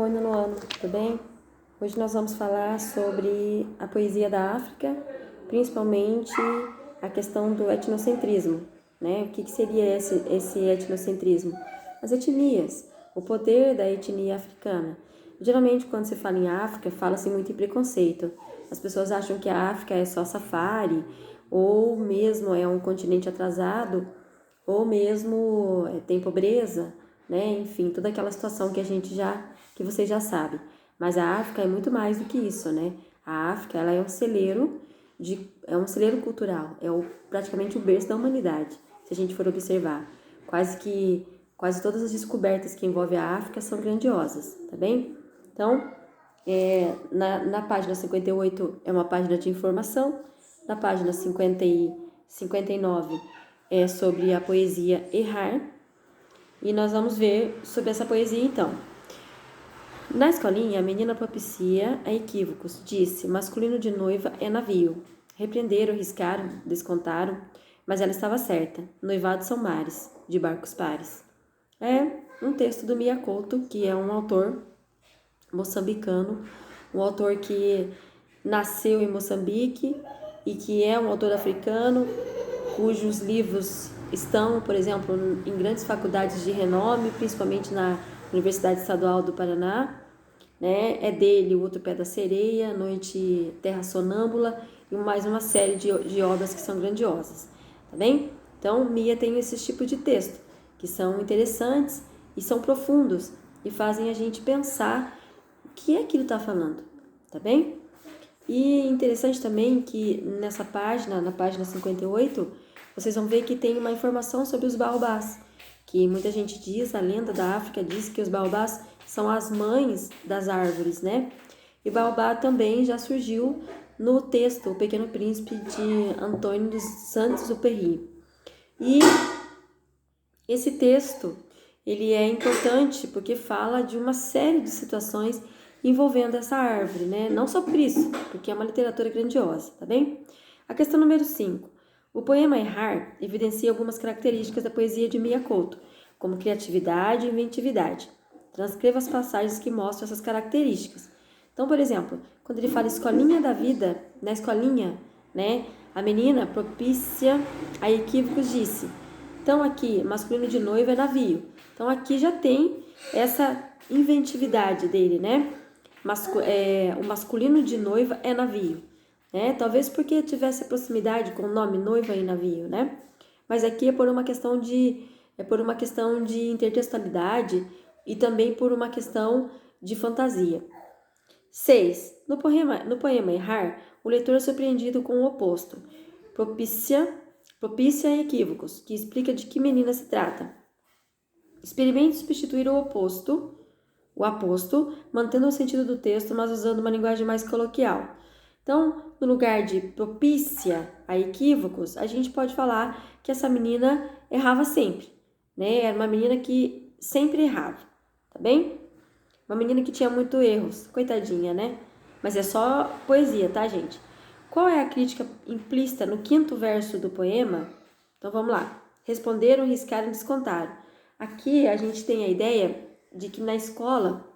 Oi, nono ano, tudo bem? Hoje nós vamos falar sobre a poesia da África, principalmente a questão do etnocentrismo, né? O que seria esse etnocentrismo? As etnias, o poder da etnia africana. Geralmente, quando se fala em África, fala-se muito em preconceito. As pessoas acham que a África é só safari, ou mesmo é um continente atrasado, ou mesmo tem pobreza, né? Enfim, toda aquela situação que vocês já sabem. Mas a África é muito mais do que isso, né? A África, ela é um celeiro cultural, praticamente o berço da humanidade, se a gente for observar. Quase todas as descobertas que envolvem a África são grandiosas, tá bem? Então, na página 58 é uma página de informação, na página 59 é sobre a poesia Errar, e nós vamos ver sobre essa poesia então. Na escolinha, a menina propicia a equívocos. Disse, masculino de noiva é navio. Repreenderam, riscaram, descontaram, mas ela estava certa. Noivados são mares, de barcos pares. É um texto do Mia Couto, que é um autor moçambicano, um autor que nasceu em Moçambique e que é um autor africano, cujos livros estão, por exemplo, em grandes faculdades de renome, principalmente na Universidade Estadual do Paraná, né? É dele O Outro Pé da Sereia, Noite Terra Sonâmbula e mais uma série de obras que são grandiosas, tá bem? Então, Mia tem esse tipo de texto, que são interessantes e são profundos e fazem a gente pensar o que é que ele está falando, tá bem? E interessante também que nessa página, na página 58, vocês vão ver que tem uma informação sobre os baobás, que muita gente diz, a lenda da África diz que os baobás são as mães das árvores, né? E baobá também já surgiu no texto O Pequeno Príncipe de Antônio dos Santos-Exupéry. E esse texto, ele é importante porque fala de uma série de situações envolvendo essa árvore, né? Não só por isso, porque é uma literatura grandiosa, tá bem? A questão número 5. O poema Errar evidencia algumas características da poesia de Mia Couto, como criatividade e inventividade. Transcreva as passagens que mostram essas características. Então, por exemplo, quando ele fala escolinha da vida, na escolinha, né? A menina propícia a equívocos disse. Então, aqui, masculino de noiva é navio. Então, aqui já tem essa inventividade dele, né? O masculino de noiva é navio, né? Talvez porque tivesse proximidade com o nome noiva e navio, né? Mas aqui é por uma questão de intertextualidade e também por uma questão de fantasia. 6. No poema Errar, o leitor é surpreendido com o oposto. Propícia a equívocos, que explica de que menina se trata. Experimente substituir o aposto, mantendo o sentido do texto, mas usando uma linguagem mais coloquial. Então, no lugar de propícia a equívocos, a gente pode falar que essa menina errava sempre, né? Era uma menina que sempre errava, tá bem? Uma menina que tinha muitos erros, coitadinha, né? Mas é só poesia, tá, gente? Qual é a crítica implícita no 5º verso do poema? Então vamos lá. Responderam, riscaram e descontaram. Aqui a gente tem a ideia de que na escola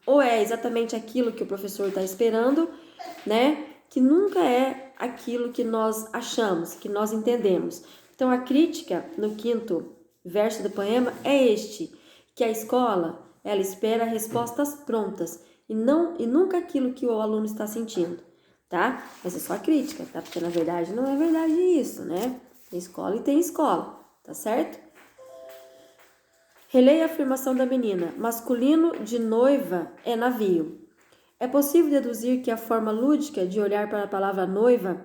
ou é exatamente aquilo que o professor está esperando, né? Que nunca é aquilo que nós achamos, que nós entendemos. Então a crítica no 5º verso do poema é este, que a escola ela espera respostas prontas e nunca aquilo que o aluno está sentindo, tá? Mas é só a crítica, tá? Porque na verdade não é verdade isso, né? Tem escola e tem escola, tá certo? Releia a afirmação da menina. Masculino de noiva é navio. É possível deduzir que a forma lúdica de olhar para a palavra noiva,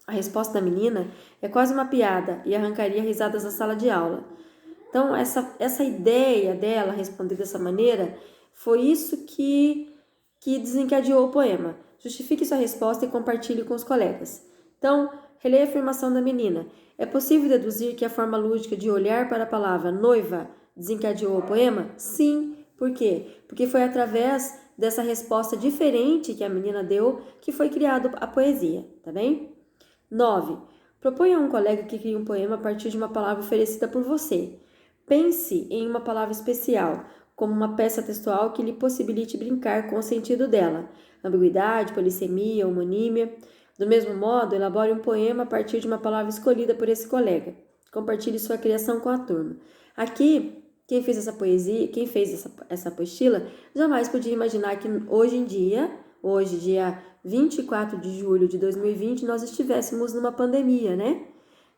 a resposta da menina, é quase uma piada e arrancaria risadas da sala de aula. Então, essa ideia dela responder dessa maneira foi isso que desencadeou o poema. Justifique sua resposta e compartilhe com os colegas. Então, releia a afirmação da menina. É possível deduzir que a forma lúdica de olhar para a palavra noiva desencadeou o poema? Sim. Por quê? Porque foi através dessa resposta diferente que a menina deu que foi criada a poesia, tá bem? 9. Proponha a um colega que crie um poema a partir de uma palavra oferecida por você. Pense em uma palavra especial. como uma peça textual que lhe possibilite brincar com o sentido dela, ambiguidade, polissemia, homonímia. Do mesmo modo, elabore um poema a partir de uma palavra escolhida por esse colega. Compartilhe sua criação com a turma. Aqui, quem fez essa poesia, quem fez essa apostila, jamais podia imaginar que hoje, dia 24 de julho de 2020, nós estivéssemos numa pandemia, né?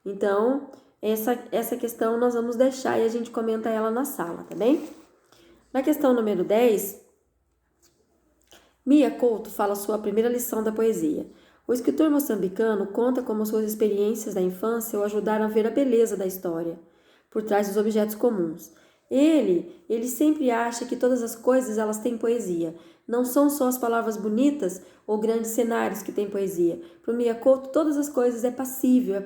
Então, essa questão nós vamos deixar e a gente comenta ela na sala, tá bem? Na questão número 10, Mia Couto fala sua primeira lição da poesia. O escritor moçambicano conta como suas experiências da infância o ajudaram a ver a beleza da história, por trás dos objetos comuns. Ele sempre acha que todas as coisas elas têm poesia. Não são só as palavras bonitas ou grandes cenários que têm poesia. Para o Mia Couto, todas as coisas é possível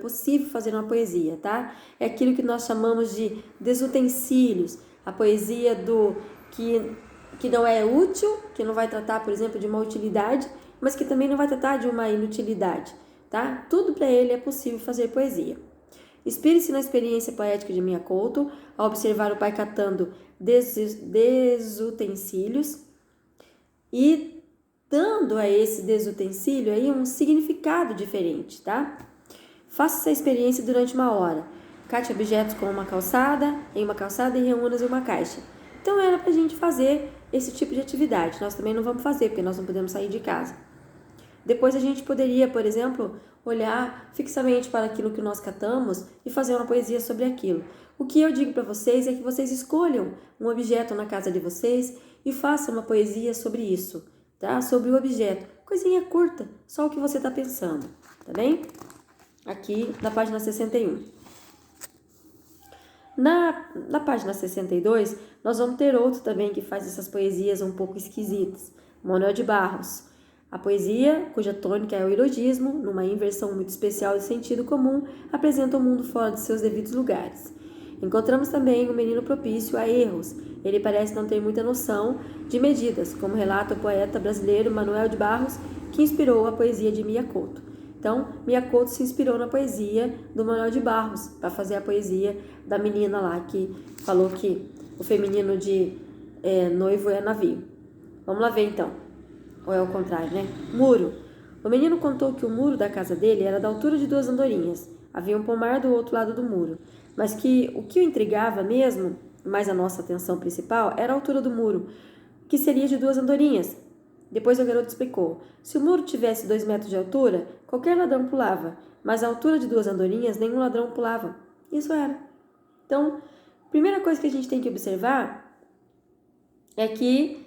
fazer uma poesia, tá? É aquilo que nós chamamos de desutensílios, a poesia do que não é útil, que não vai tratar, por exemplo, de uma utilidade, mas que também não vai tratar de uma inutilidade, tá? Tudo para ele é possível fazer poesia. Inspire-se na experiência poética de Mia Couto ao observar o pai catando desutensílios e dando a esse desutensílio aí um significado diferente, tá? Faça essa experiência durante uma hora. Cate objetos em uma calçada e reúna-os em uma caixa. Então era pra gente fazer esse tipo de atividade. Nós também não vamos fazer, porque nós não podemos sair de casa. Depois a gente poderia, por exemplo, olhar fixamente para aquilo que nós catamos e fazer uma poesia sobre aquilo. O que eu digo para vocês é que vocês escolham um objeto na casa de vocês e façam uma poesia sobre isso, tá? Sobre o objeto. Coisinha curta, só o que você está pensando, tá bem? Aqui na página 61. Na página 62, nós vamos ter outro também que faz essas poesias um pouco esquisitas. Manuel de Barros. A poesia, cuja tônica é o ironismo, numa inversão muito especial de sentido comum, apresenta o mundo fora de seus devidos lugares. Encontramos também um menino propício a erros. Ele parece não ter muita noção de medidas, como relata o poeta brasileiro Manuel de Barros, que inspirou a poesia de Mia Couto. Então, Mia Couto se inspirou na poesia do Manuel de Barros para fazer a poesia da menina lá que falou que o feminino de noivo é navio. Vamos lá ver então. Ou é o contrário, né? Muro. O menino contou que o muro da casa dele era da altura de 2 andorinhas. Havia um pomar do outro lado do muro. Mas que o que o intrigava mesmo, mais a nossa atenção principal, era a altura do muro, que seria de 2 andorinhas. Depois o garoto explicou. Se o muro tivesse 2 metros de altura, qualquer ladrão pulava. Mas a altura de 2 andorinhas, nenhum ladrão pulava. Isso era. Então, a primeira coisa que a gente tem que observar é que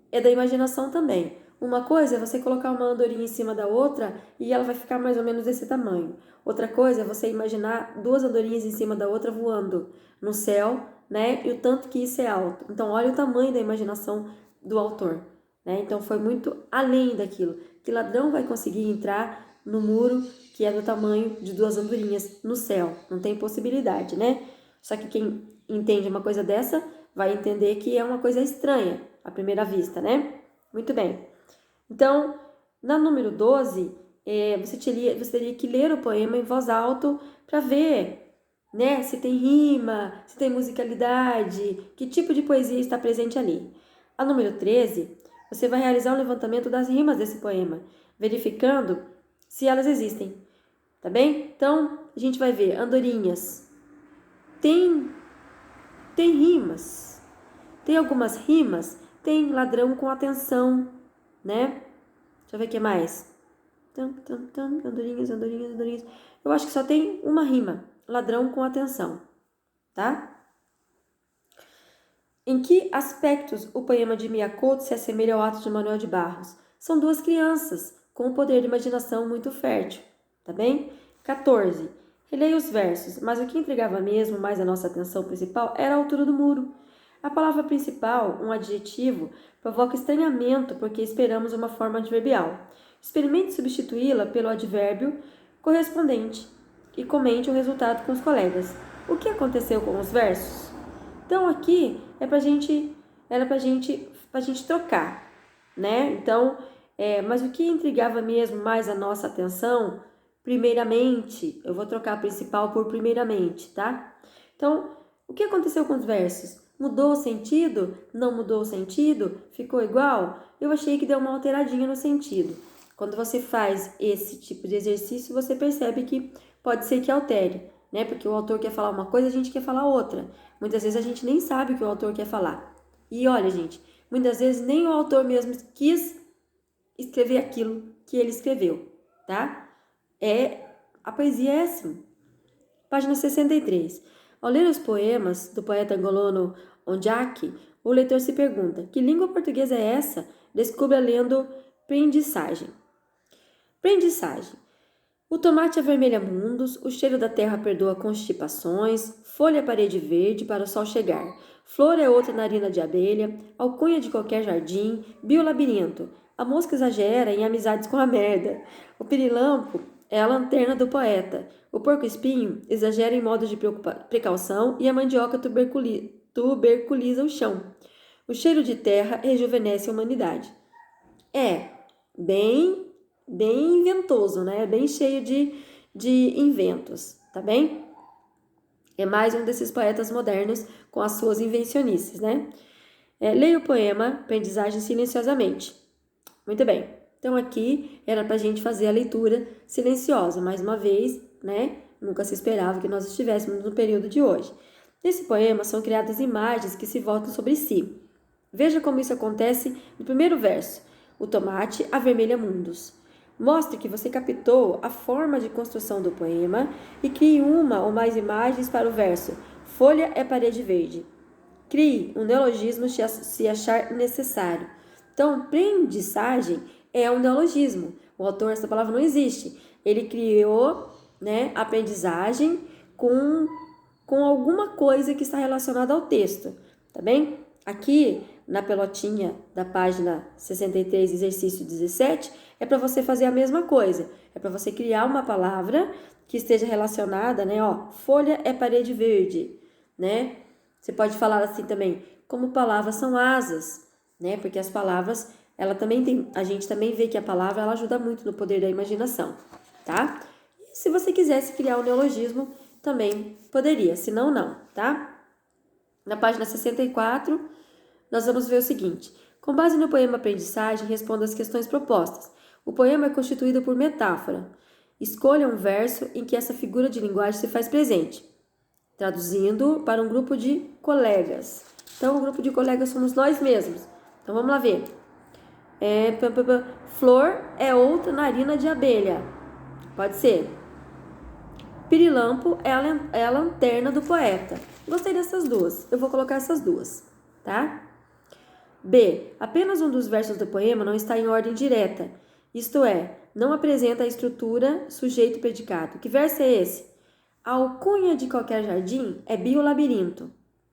é da imaginação também. Uma coisa é você colocar uma andorinha em cima da outra e ela vai ficar mais ou menos desse tamanho. Outra coisa é você imaginar 2 andorinhas em cima da outra voando no céu, né? E o tanto que isso é alto. Então, olha o tamanho da imaginação do autor, né? Então, foi muito além daquilo. Que ladrão vai conseguir entrar no muro que é do tamanho de 2 andorinhas no céu? Não tem possibilidade, né? Só que quem entende uma coisa dessa vai entender que é uma coisa estranha à primeira vista, né? Muito bem. Então, na número 12, você teria que ler o poema em voz alta para ver, né, se tem rima, se tem musicalidade, que tipo de poesia está presente ali. A número 13, você vai realizar um levantamento das rimas desse poema, verificando se elas existem, tá bem? Então, a gente vai ver andorinhas. Tem rimas. Tem algumas rimas. Tem ladrão com atenção, né? Deixa eu ver o que mais. Andorinhas. Eu acho que só tem uma rima. Ladrão com atenção, tá? Em que aspectos o poema de Mia Couto se assemelha ao ato de Manuel de Barros? São 2 crianças com um poder de imaginação muito fértil, tá bem? 14. Releia os versos, mas o que intrigava mesmo mais a nossa atenção principal era a altura do muro. A palavra principal, um adjetivo, provoca estranhamento porque esperamos uma forma adverbial. Experimente substituí-la pelo advérbio correspondente e comente o resultado com os colegas. O que aconteceu com os versos? Então aqui era pra gente trocar, né? Então, mas o que intrigava mesmo mais a nossa atenção, primeiramente, eu vou trocar principal por primeiramente, tá? Então, o que aconteceu com os versos? Mudou o sentido? Não mudou o sentido? Ficou igual? Eu achei que deu uma alteradinha no sentido. Quando você faz esse tipo de exercício, você percebe que pode ser que altere, né? Porque o autor quer falar uma coisa, a gente quer falar outra. Muitas vezes a gente nem sabe o que o autor quer falar. E olha, gente, muitas vezes nem o autor mesmo quis escrever aquilo que ele escreveu, tá? A poesia é assim. Página 63. Ao ler os poemas do poeta angolano Ondiaki, o leitor se pergunta: que língua portuguesa é essa? Descubra lendo Prendissagem. Prendissagem. O tomate avermelha mundos, o cheiro da terra perdoa constipações, folha parede verde para o sol chegar, flor é outra narina de abelha, alcunha de qualquer jardim, biolabirinto, a mosca exagera em amizades com a merda, o pirilampo é a lanterna do poeta, o porco-espinho exagera em modo de precaução e a mandioca tuberculiza o chão. O cheiro de terra rejuvenesce a humanidade. É bem inventoso, né? Bem cheio de inventos, tá bem? É mais um desses poetas modernos com as suas invencionices, né? Leia o poema Aprendizagem Silenciosamente. Muito bem. Então aqui era pra gente fazer a leitura silenciosa, mais uma vez, né? Nunca se esperava que nós estivéssemos no período de hoje. Nesse poema são criadas imagens que se voltam sobre si. Veja como isso acontece no primeiro verso. O tomate avermelha mundos. Mostre que você captou a forma de construção do poema e crie uma ou mais imagens para o verso. Folha é parede verde. Crie um neologismo se achar necessário. Então, prendissagem é um neologismo. O autor, essa palavra não existe. Ele criou, né, aprendizagem com alguma coisa que está relacionada ao texto, tá bem? Aqui, na pelotinha da página 63, exercício 17, é para você fazer a mesma coisa. É para você criar uma palavra que esteja relacionada, né? Ó, folha é parede verde, né? Você pode falar assim também, como palavras são asas, né? Porque as palavras, ela também tem, a gente também vê que a palavra ela ajuda muito no poder da imaginação, tá? E se você quisesse criar um neologismo, também poderia, se não, não, tá? Na página 64, nós vamos ver o seguinte: com base no poema Aprendizagem, responda as questões propostas. O poema é constituído por metáfora. Escolha um verso em que essa figura de linguagem se faz presente, traduzindo para um grupo de colegas. Então, o grupo de colegas somos nós mesmos. Então, vamos lá ver. Flor é outra narina de abelha. Pode ser. Pirilampo é a lanterna do poeta. Gostei dessas duas. Eu vou colocar essas duas, tá? B. Apenas um dos versos do poema não está em ordem direta. Isto é, não apresenta a estrutura sujeito-predicado. Que verso é esse? A alcunha de qualquer jardim é biolabirinto,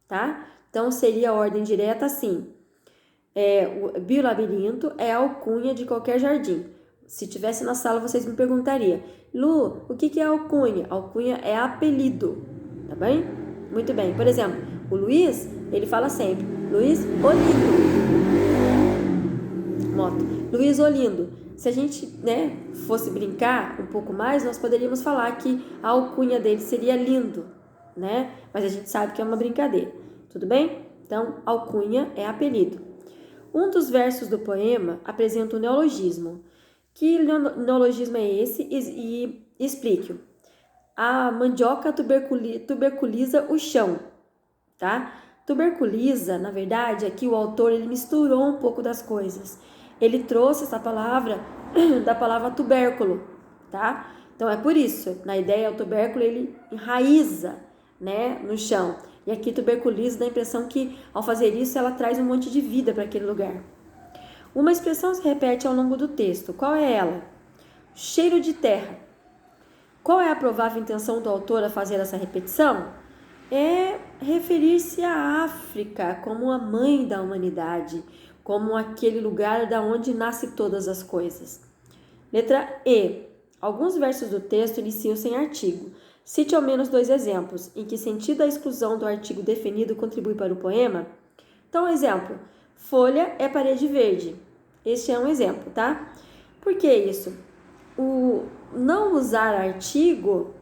tá? Então, seria a ordem direta assim. O biolabirinto é a alcunha de qualquer jardim. Se tivesse na sala, vocês me perguntariam: Lu, o que é alcunha? Alcunha é apelido, tá bem? Muito bem. Por exemplo, o Luiz, ele fala sempre: Luiz Olindo. Moto. Luiz Olindo. Se a gente, né, fosse brincar um pouco mais, nós poderíamos falar que a alcunha dele seria lindo, né? Mas a gente sabe que é uma brincadeira. Tudo bem? Então, alcunha é apelido. Um dos versos do poema apresenta um neologismo. Que neologismo é esse? E explique-o. A mandioca tuberculiza o chão, tá? Tuberculiza, na verdade, aqui o autor ele misturou um pouco das coisas. Ele trouxe essa palavra da palavra tubérculo, tá? Então é por isso, na ideia o tubérculo ele enraiza, né, no chão. E aqui tuberculiza dá a impressão que ao fazer isso ela traz um monte de vida para aquele lugar. Uma expressão se repete ao longo do texto. Qual é ela? Cheiro de terra. Qual é a provável intenção do autor a fazer essa repetição? É referir-se à África como a mãe da humanidade, como aquele lugar da onde nascem todas as coisas. Letra E. Alguns versos do texto iniciam sem artigo. Cite ao menos 2 exemplos. Em que sentido a exclusão do artigo definido contribui para o poema? Então, exemplo. Folha é parede verde. Este é um exemplo, tá? Por que isso? O não usar artigo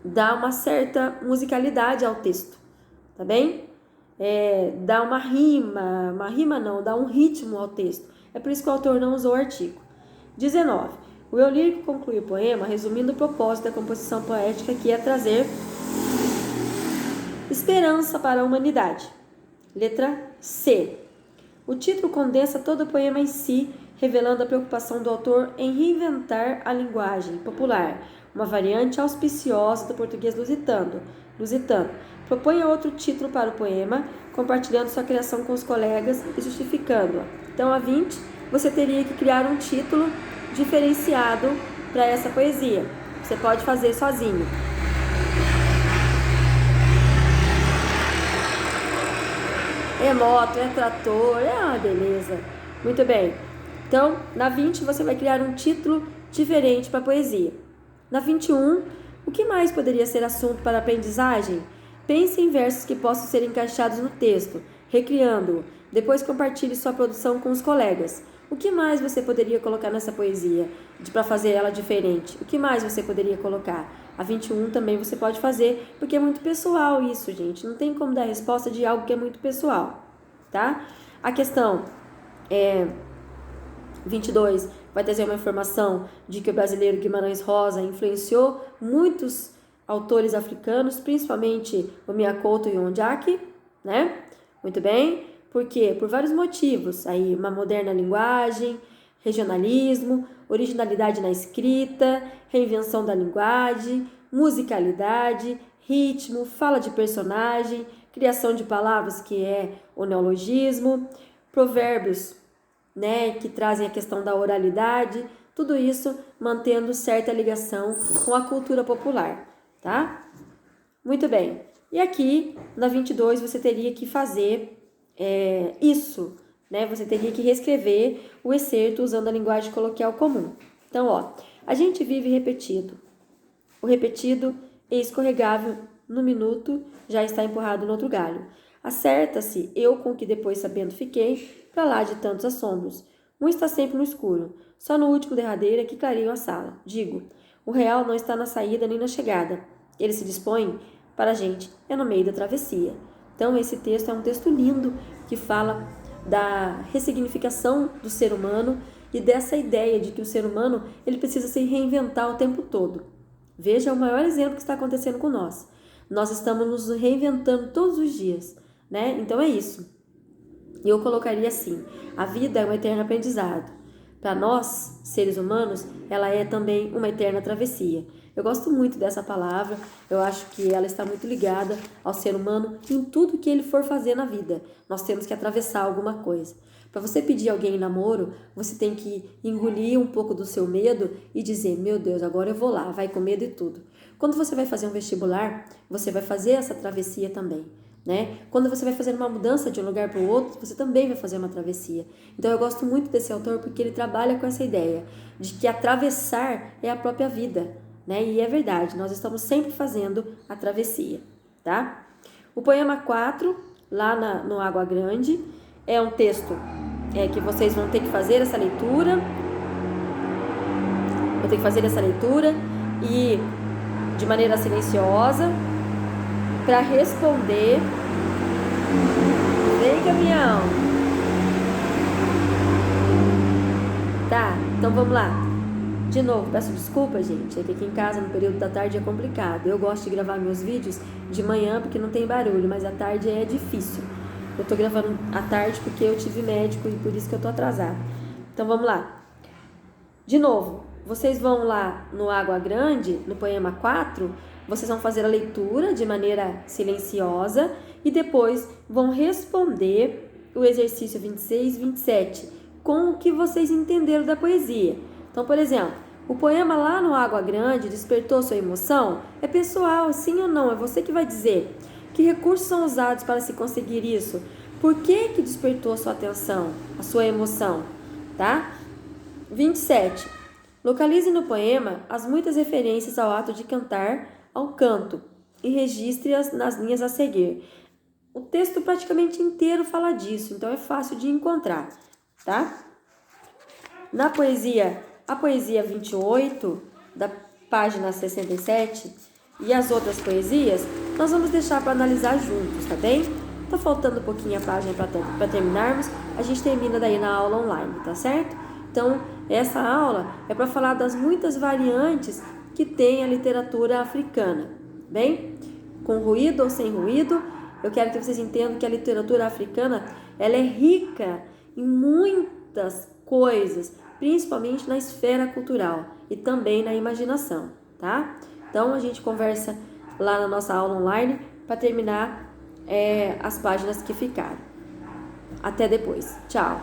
dá uma certa musicalidade ao texto, tá bem? dar uma rima não, dar um ritmo ao texto. É por isso que o autor não usou o artigo. 19. O eu lírico conclui o poema resumindo o propósito da composição poética, que é trazer esperança para a humanidade. Letra C. O título condensa todo o poema em si, revelando a preocupação do autor em reinventar a linguagem popular, uma variante auspiciosa do português lusitano. Proponha outro título para o poema, compartilhando sua criação com os colegas e justificando-a. Então, a 20, você teria que criar um título diferenciado para essa poesia. Você pode fazer sozinho. É moto, é trator, é uma beleza. Muito bem. Então, na 20, você vai criar um título diferente para a poesia. Na 21, o que mais poderia ser assunto para a aprendizagem? Pense em versos que possam ser encaixados no texto, recriando-o. Depois compartilhe sua produção com os colegas. O que mais você poderia colocar nessa poesia para fazer ela diferente? O que mais você poderia colocar? A 21 também você pode fazer, porque é muito pessoal isso, gente. Não tem como dar resposta de algo que é muito pessoal, tá? A questão 22 vai trazer uma informação de que o brasileiro Guimarães Rosa influenciou muitos autores africanos, principalmente o Miyakoto e o Ondiaki, né? Muito bem. Por quê? Por vários motivos. Aí, uma moderna linguagem, regionalismo, originalidade na escrita, reinvenção da linguagem, musicalidade, ritmo, fala de personagem, criação de palavras, que é o neologismo, provérbios, né, que trazem a questão da oralidade, tudo isso mantendo certa ligação com a cultura popular, tá? Muito bem. E aqui, na 22, você teria que fazer isso, né? Você teria que reescrever o excerto usando a linguagem coloquial comum. Então, ó, a gente vive repetido. O repetido é escorregável no minuto, já está empurrado no outro galho. Acerta-se, eu com que depois sabendo fiquei, pra lá de tantos assombros. Um está sempre no escuro, só no último derradeiro é que clareiam a sala. Digo, o real não está na saída nem na chegada. Ele se dispõe para a gente, é no meio da travessia. Então, esse texto é um texto lindo que fala da ressignificação do ser humano e dessa ideia de que o ser humano ele precisa se reinventar o tempo todo. Veja o maior exemplo que está acontecendo com nós. Nós estamos nos reinventando todos os dias, né? Então, é isso. Eu colocaria assim, a vida é um eterno aprendizado. Para nós, seres humanos, ela é também uma eterna travessia. Eu gosto muito dessa palavra, eu acho que ela está muito ligada ao ser humano em tudo que ele for fazer na vida. Nós temos que atravessar alguma coisa. Para você pedir alguém em namoro, você tem que engolir um pouco do seu medo e dizer, meu Deus, agora eu vou lá, vai com medo e tudo. Quando você vai fazer um vestibular, você vai fazer essa travessia também, né? Quando você vai fazer uma mudança de um lugar para o outro, você também vai fazer uma travessia. Então eu gosto muito desse autor porque ele trabalha com essa ideia de que atravessar é a própria vida, né? E é verdade, nós estamos sempre fazendo a travessia, tá? O poema 4, lá no Água Grande, é um texto que vocês vão ter que fazer essa leitura. Vou ter que fazer essa leitura e de maneira silenciosa para responder. Vem, caminhão! Tá, então vamos lá. De novo, peço desculpa, gente, é que aqui em casa no período da tarde é complicado. Eu gosto de gravar meus vídeos de manhã porque não tem barulho, mas à tarde é difícil. Eu tô gravando à tarde porque eu tive médico e por isso que eu tô atrasada. Então vamos lá. De novo, vocês vão lá no Água Grande, no poema 4, vocês vão fazer a leitura de maneira silenciosa e depois vão responder o exercício 26 e 27 com o que vocês entenderam da poesia. Então, por exemplo, o poema lá no Água Grande despertou sua emoção? É pessoal, sim ou não? É você que vai dizer. Que recursos são usados para se conseguir isso? Por que despertou a sua atenção, a sua emoção? Tá? 27. Localize no poema as muitas referências ao ato de cantar, ao canto, e registre-as nas linhas a seguir. O texto praticamente inteiro fala disso, então é fácil de encontrar, tá? A poesia 28, da página 67, e as outras poesias, nós vamos deixar para analisar juntos, tá bem? Tá faltando um pouquinho a página para terminarmos, a gente termina daí na aula online, tá certo? Então, essa aula é para falar das muitas variantes que tem a literatura africana. Bem, com ruído ou sem ruído, eu quero que vocês entendam que a literatura africana, ela é rica em muitas coisas, principalmente na esfera cultural e também na imaginação, tá? Então, a gente conversa lá na nossa aula online para terminar as páginas que ficaram. Até depois. Tchau!